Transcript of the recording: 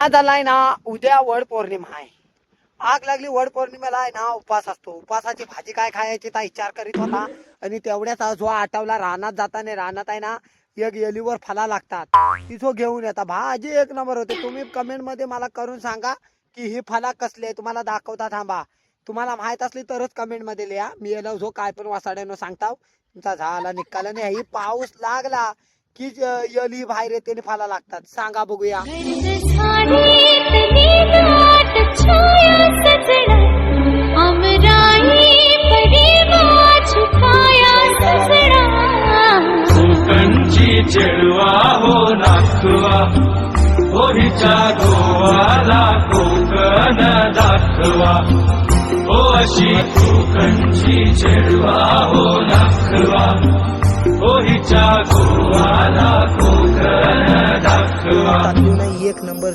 आज आलाय ना, उद्या वड पौर्णिमा आहे. आग लागली वड पौर्णिमेला आहे ना, उपवास असतो. उपवासाची भाजी काय खायची ता विचार करीत होता. आणि तेवढ्यात जो आठवला रानात जाताना, रानात आहे ना एक एलीवर फला लागतात, तिथं घेऊन येतात. भाजी एक नंबर होते. तुम्ही कमेंट मध्ये मला करून सांगा की ही फला कसली आहे, तुम्हाला दाखवता. थांबा, तुम्हाला माहित असली तरच कमेंट मध्ये लिहा. मी याला जो काय पण वासाड्यानं सांगताव. तुमचा झाला निकाला नाही. ही पाऊस लागला की एली बाहेर येते आणि फला लागतात. सांगा बघूया. कोकणची चेडवा हो नाचवा, होळीच्या गोवाला कोकण दाखवा. हो अशी कोकणची चेडवा हो नाचवा, होळीच्या गोवाला कोकण दाखवा. एक नंबर